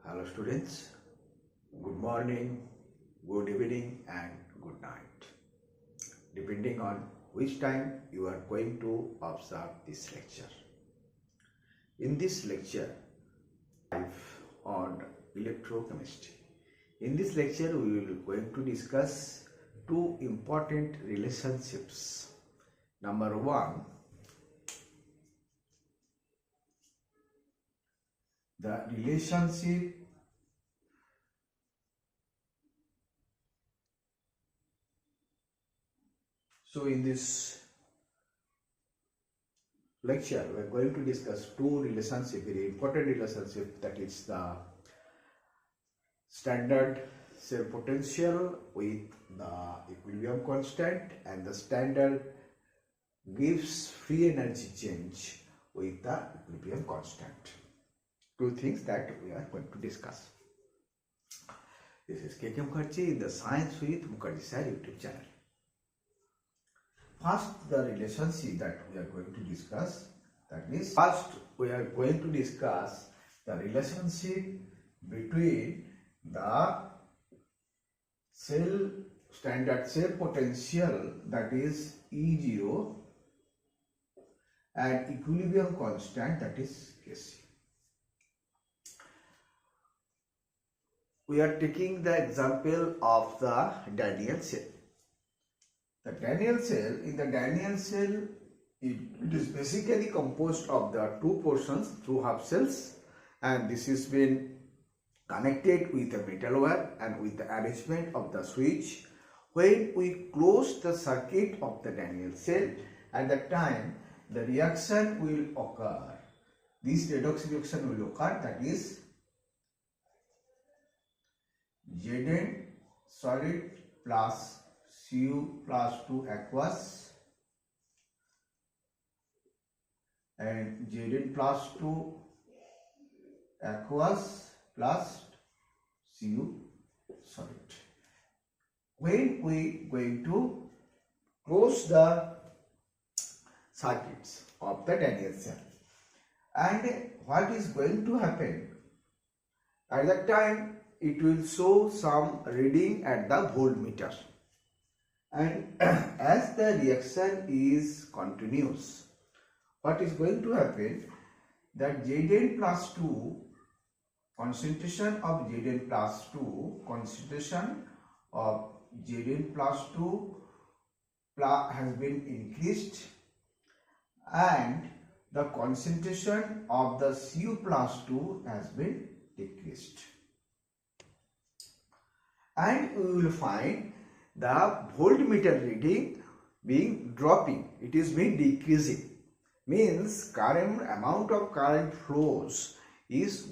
Hello students, good morning, good evening and good night, depending on which time you are going to observe this lecture. In this lecture, 5 on electrochemistry. In this lecture, we will going to discuss two important relationships. Number one, the relationship in this lecture, we are going to discuss two relationships, very important relationship, that is the standard cell potential with the equilibrium constant and the standard Gibbs free energy change with the equilibrium constant. Two things that we are going to discuss. This is K.K. Mukherjee in the Science with Mukherjee Sir YouTube channel. First, the relationship that we are going to discuss, that is, first we are going to discuss the relationship between the standard cell potential, that is E0, and equilibrium constant, that is Kc. We are taking the example of the Daniell cell. The Daniell cell, in the Daniell cell, it is basically composed of the two portions, two half cells, and this has been connected with a metal wire and with the arrangement of the switch. When we close the circuit of the Daniell cell, at that time the reaction will occur. This redox reaction will occur, that is Zn solid plus Cu plus 2 aqueous and Zn plus 2 aqueous plus Cu solid. When we going to close the circuits of the Daniell cell, and what is going to happen at that time, it will show some reading at the voltmeter, and as the reaction is continuous, what is going to happen, that Zn plus 2, concentration of Zn plus 2 has been increased, and the concentration of the Cu plus 2 has been decreased, and we will find the voltmeter reading being dropping, it is being decreasing, means current amount of current flows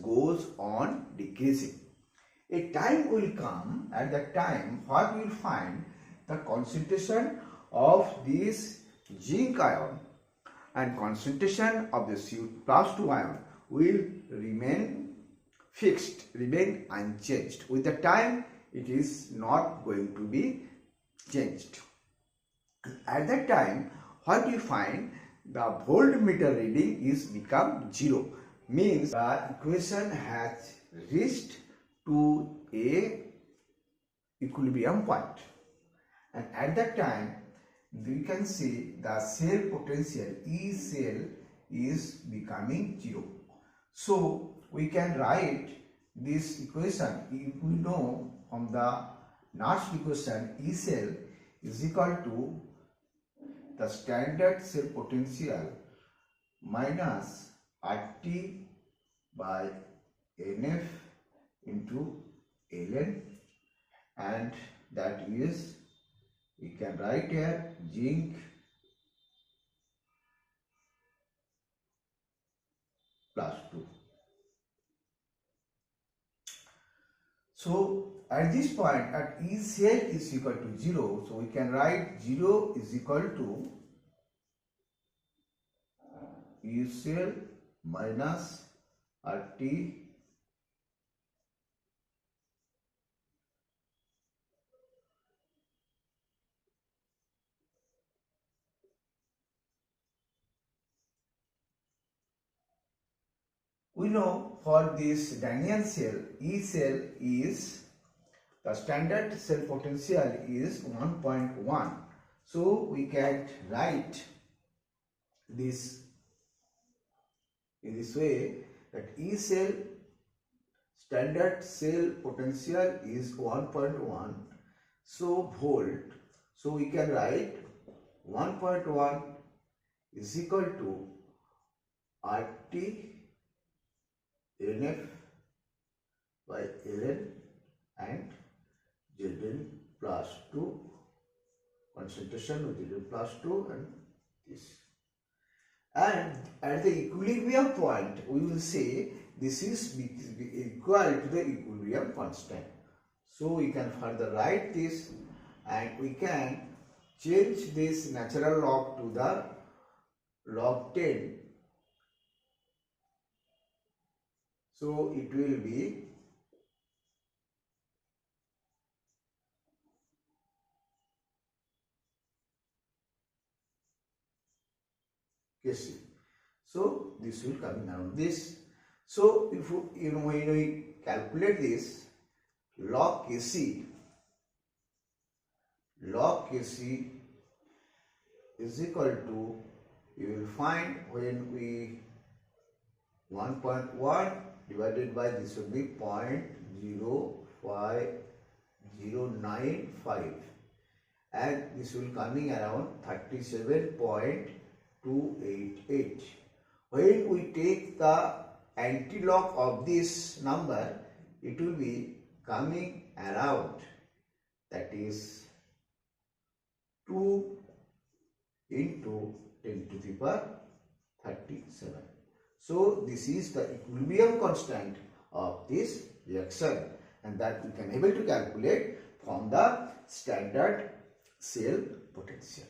goes on decreasing. A time will come, at that time what we will find, the concentration of this zinc ion and concentration of the Cu plus 2 ion will remain fixed, remain unchanged. With the time, it is not going to be changed. At that time, what we find, the voltmeter reading is become 0, means the equation has reached to a equilibrium point, and at that time we can see the cell potential E cell is becoming 0. So we can write this equation, if we know from the Nernst equation, E cell is equal to the standard cell potential minus RT by NF into Ln, and that is, we can write here zinc plus 2. So at this point, at E cell is equal to 0, so we can write 0 is equal to E cell minus RT will know for this Daniell cell, E cell is the standard cell potential is 1.1. So we can write this in this way that E cell standard cell potential is 1.1. So volt. So we can write 1.1 is equal to RT NF by Ln and Zn plus 2 concentration with Zn plus 2 and this. And at the equilibrium point we will say this is equal to the equilibrium constant. So we can further write this and we can change this natural log to the log 10. So it will be Kc. So this will come around this. So if when we calculate this log Kc is equal to, you will find when we 1.1 divided by this will be 0.05095 and this will coming around 37.288. When we take the anti-log of this number, it will be coming around, that is 2 into 10 to the power 37. So this is the equilibrium constant of this reaction, and that we can able to calculate from the standard cell potential.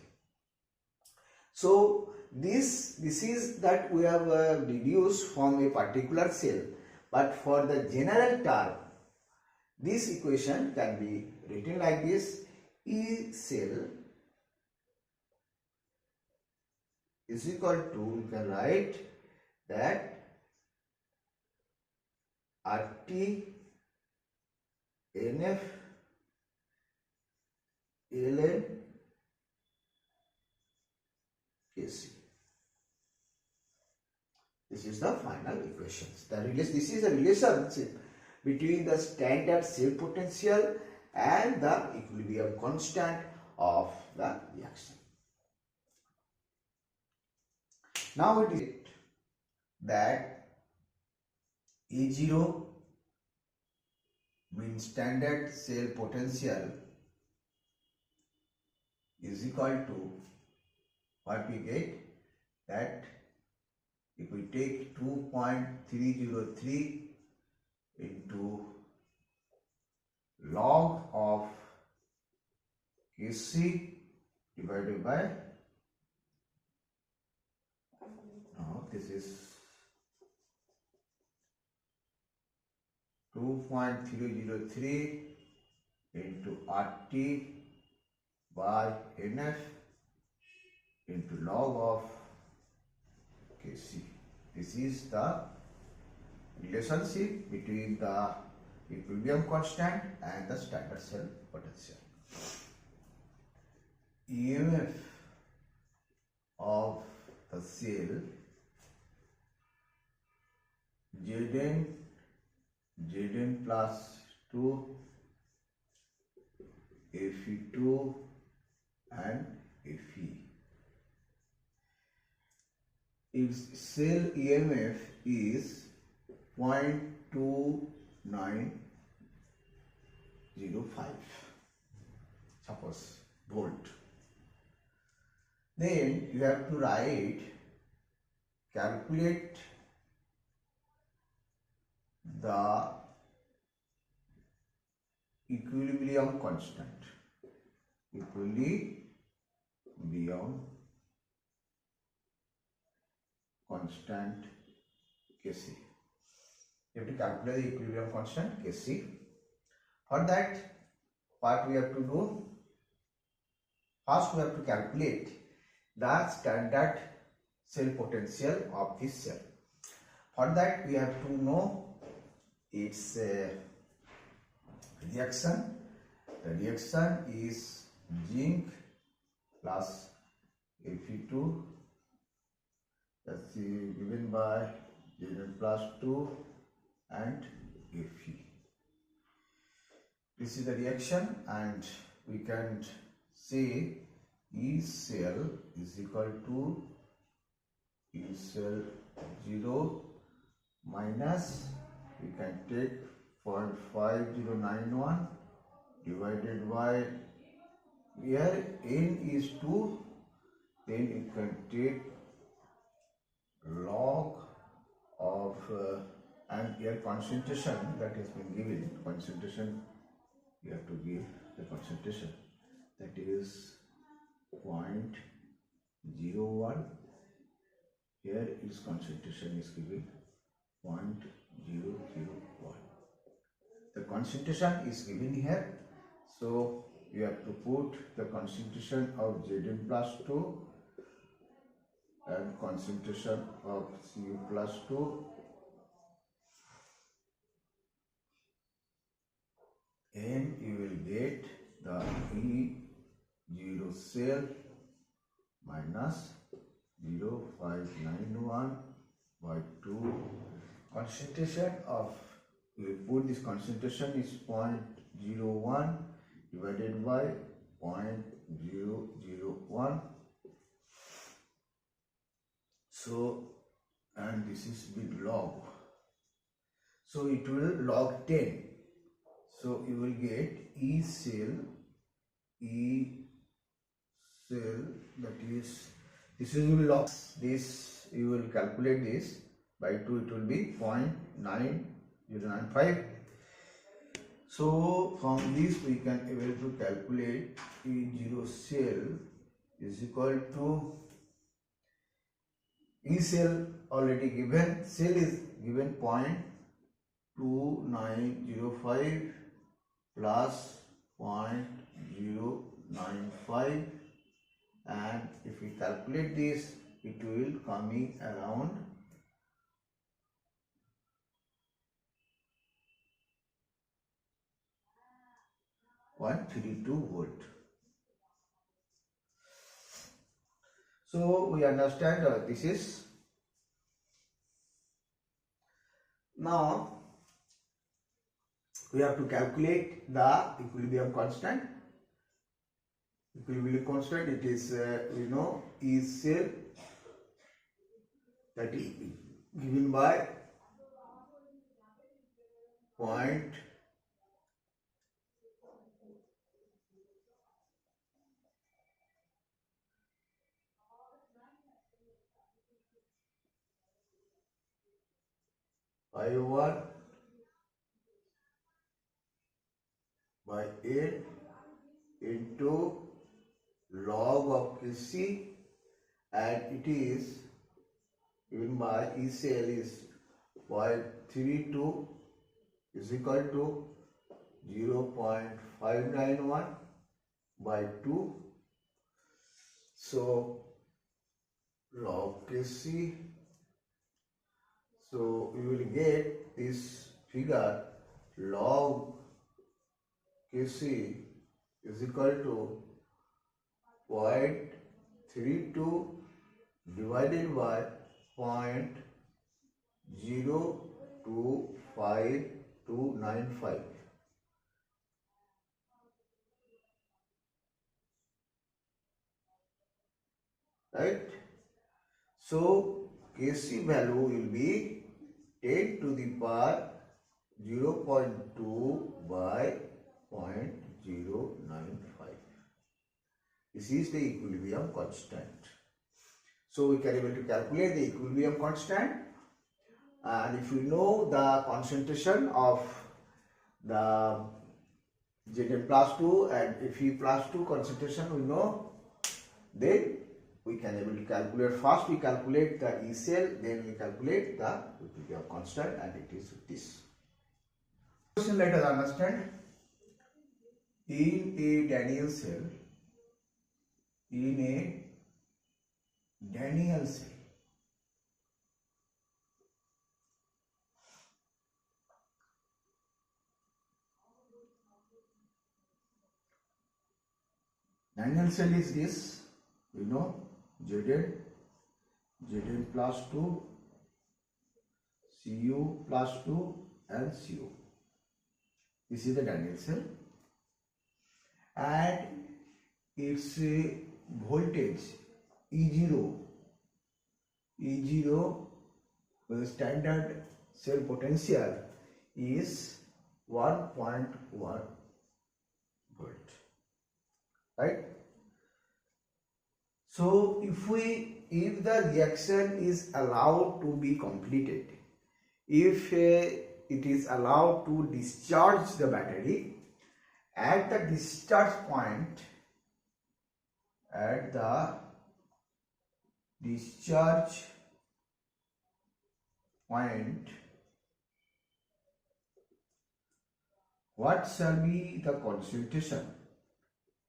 So this is that we have deduced from a particular cell, but for the general term this equation can be written like this: E cell is equal to, we can write that RT NF Ln Kc. This is the final equations. This is the relationship between the standard cell potential and the equilibrium constant of the reaction. Now it is that E0 means standard cell potential is equal to what we get, that if we take 2.303 into log of Kc divided by, this is 2.303 into RT by NF into log of Kc. This is the relationship between the equilibrium constant and the standard cell potential. EMF of the cell Zn plus 2 Fe2 and Fe. Its cell EMF is 0.2905, suppose volt. Then you have to calculate the equilibrium constant. Equilibrium constant Kc. You have to calculate the equilibrium constant Kc. For that, what we have to do? First, we have to calculate the standard cell potential of this cell. For that we have to know its reaction. The reaction is zinc plus Fe2, that's given by Zn plus 2 and Fe. This is the reaction, and we can say E cell is equal to E cell 0 minus, we can take 0.5091 divided by, here N is 2, then you can take log of and here concentration that has been given, concentration you have to give the concentration, that is 0.01, here is concentration is given 0.001. The concentration is given here, so you have to put the concentration of Zn plus 2 and concentration of Cu plus 2, and you will get the E0 cell minus 0.591 by 2. Concentration of, we will put this concentration is 0.01 divided by 0.001. So, and this is with log, so it will log 10. So you will get E cell, that is, this is will log, this you will calculate this by 2, it will be 0.9095. So from this we can able to calculate E0 cell is equal to, E cell already given, cell is given 0.2905 plus 0.095, and if we calculate this, it will coming around 132 volt. So we understand this is. Now we have to calculate the equilibrium constant. Equilibrium constant, it is we know E cell, that is given by 0.5 1 by 8 into log of Kc, and it is given by E cell is 0.32 is equal to 0.591 by 2. So log Kc, so we will get this figure, log Kc is equal to 0.32 divided by 0.025295. Right? So Kc value will be 10 to the power 0.2 by 0.095. This is the equilibrium constant. So we can able to calculate the equilibrium constant, and if we know the concentration of the Zn plus 2 and Fe plus 2 concentration we know, then we can able to calculate, first we calculate the E cell, then we calculate the equilibrium constant, and it is this. Question, let us understand. In a Daniell cell, Daniel cell is this, you know, Zn plus 2, Cu plus 2 and Cu. This is the Daniel cell, and its voltage E0 standard cell potential is 1.1 volt, right? So if the reaction is allowed to be completed, if it is allowed to discharge the battery, at the discharge point, what shall be the concentration?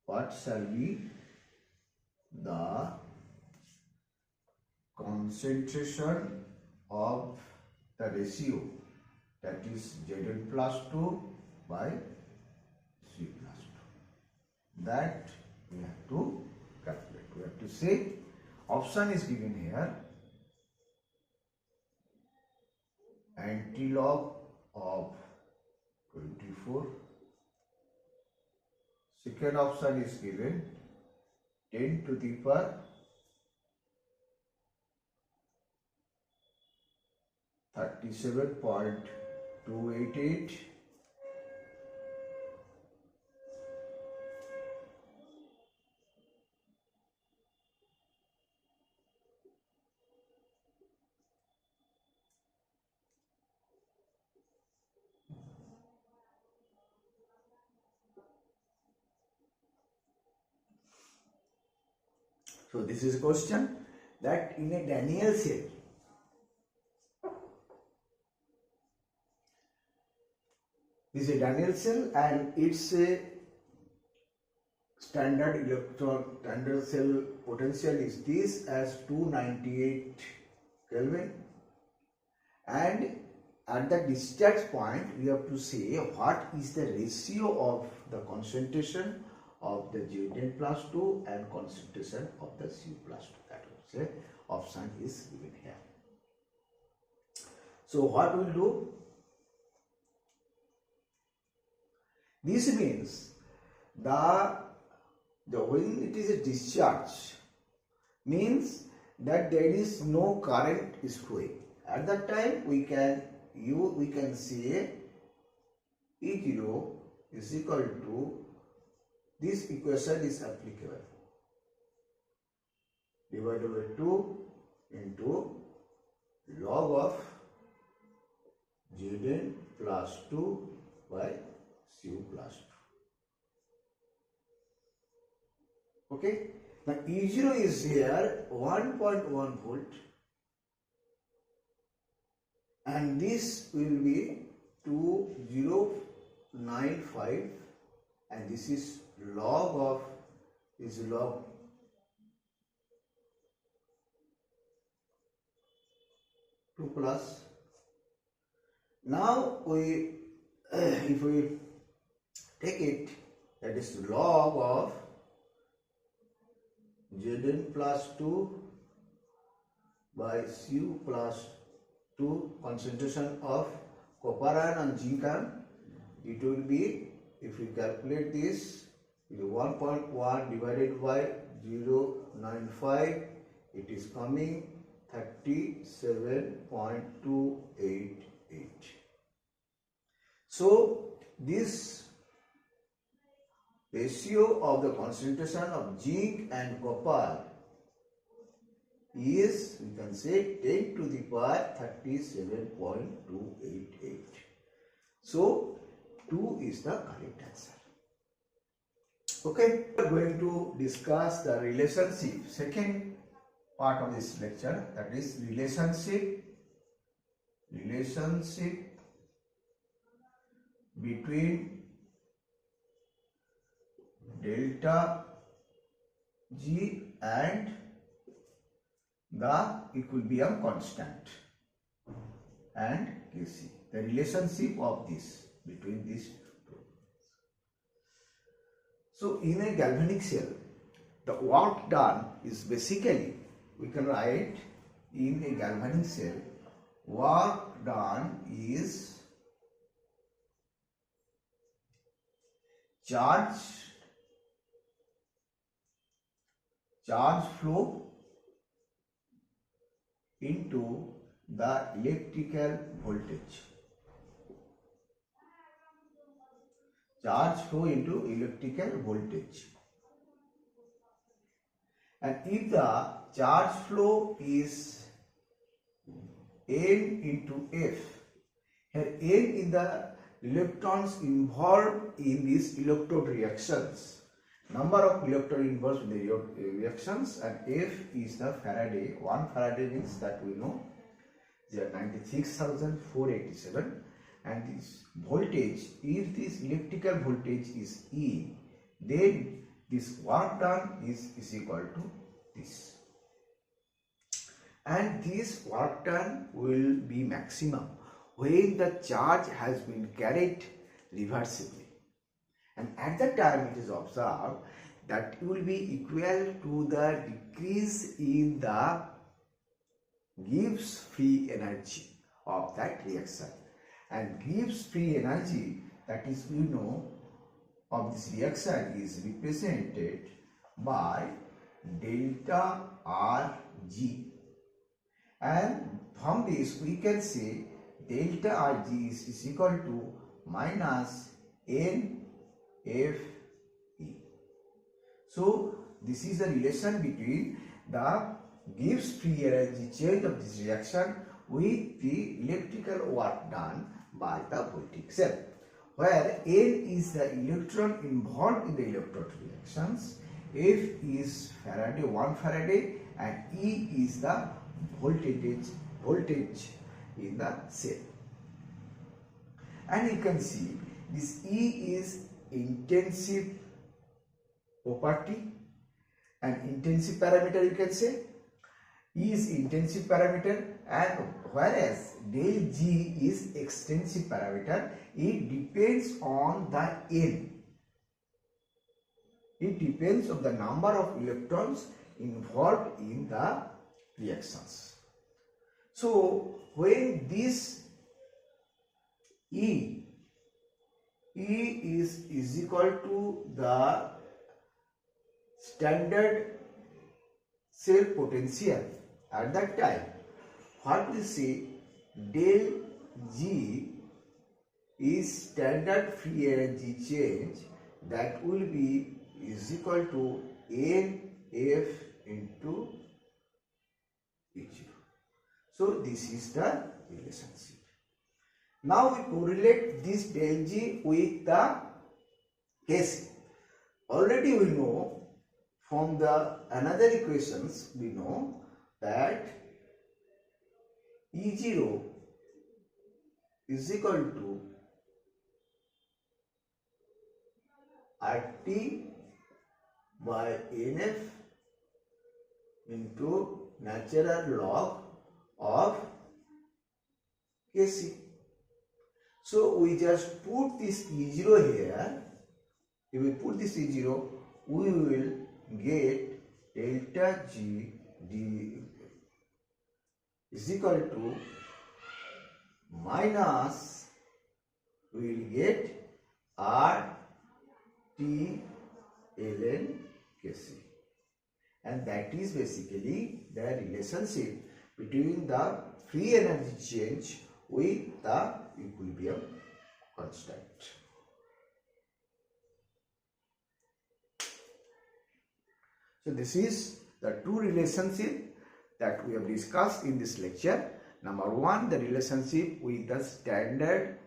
What shall be the concentration of the ratio, that is Zn plus 2 by C plus 2? That we have to calculate. We have to say, option is given here, antilog of 24. Second option is given 10 to the power 37.288. So this is a question that in a Daniel cell, this is a Daniel cell and its a standard cell potential is this as 298 Kelvin, and at the discharge point we have to say what is the ratio of the concentration of the Zn plus 2 and concentration of the Cu plus 2. That also option is given here. So what we will do? This means the when it is a discharge means that there is no current is flowing. At that time we can say E0 is equal to, this equation is applicable, divided by 2 into log of Zn plus 2 by Cu plus 2. Okay. Now E0 is here 1.1 volt and this will be 2095, and this is log 2 plus. Now if we take it, that is log of Zn plus 2 by Cu plus 2, concentration of copper ion and zinc ion, it will be, if we calculate this, 1.1 divided by 0.95, it is coming 37.288. So this ratio of the concentration of zinc and copper is, we can say, 10 to the power 37.288. So 2 is the correct answer. Okay, we are going to discuss the relationship, second part of this lecture, that is relationship between delta G and the equilibrium constant and Kc, the relationship of this between these two. So in a galvanic cell, the work done is basically, we can write in a galvanic cell, work done is charge flow into the electrical voltage. Charge flow into electrical voltage. And if the charge flow is N into F, here N is the electrons involved in these electrode reactions, number of electrons involved in the reactions, and F is the Faraday. 1 Faraday means that we know they are 96,487, and this voltage, if this electrical voltage is E, then this work done is equal to this, and this work done will be maximum when the charge has been carried reversibly, and at that time it is observed that it will be equal to the decrease in the Gibbs free energy of that reaction. And Gibbs free energy, that is, we know, of this reaction is represented by delta Rg, and from this we can say delta Rg is equal to minus NFE. So this is the relation between the Gibbs free energy change of this reaction with the electrical work done by the voltaic cell, where N is the electron involved in the electrode reactions, F is Faraday, 1 Faraday, and E is the voltage in the cell. And you can see this E is intensive property, and intensive parameter, you can say E is intensive parameter, and whereas del G is extensive parameter. It depends on the N. It depends on the number of electrons involved in the reactions. So when this E is equal to the standard cell potential, at that time what we say, del G is standard free energy change, that will be is equal to NF into E0. So this is the relationship. Now we correlate this del G with the Kc. Already we know from the another equations, we know that E0 is equal to RT by NF into natural log of Kc. So we just put this E0 here. If we put this E0, we will get delta G d is equal to minus, we will get R T ln Kc, and that is basically the relationship between the free energy change with the equilibrium constant. So this is the two relationships that we have discussed in this lecture. Number one, the relationship with the standard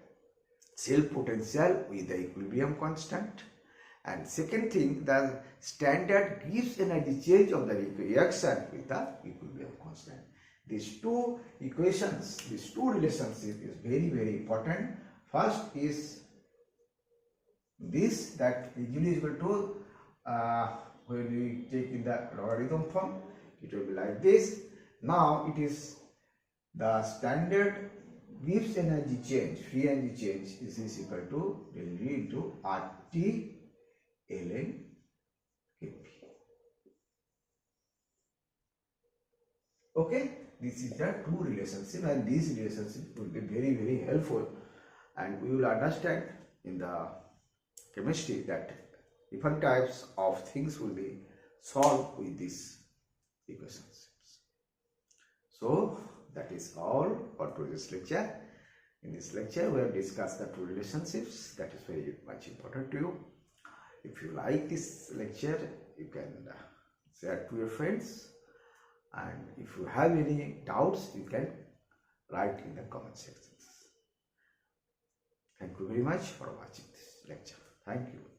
cell potential with the equilibrium constant, and second thing, the standard Gibbs energy change of the reaction with the equilibrium constant. These two equations, these two relationships is very, very important. First is this, that usually is equal to when we take in the logarithm form, it will be like this. Now it is the standard Gibbs energy change, free energy change is equal to del V into RT ln Kp. Okay, this is the two relationship, and these relationships will be very helpful, and we will understand in the chemistry that different types of things will be solved with these equations. So that is all for today's lecture. In this lecture we have discussed the two relationships that is very much important to you. If you like this lecture, you can share to your friends, and if you have any doubts, you can write in the comment sections. Thank you very much for watching this lecture. Thank you.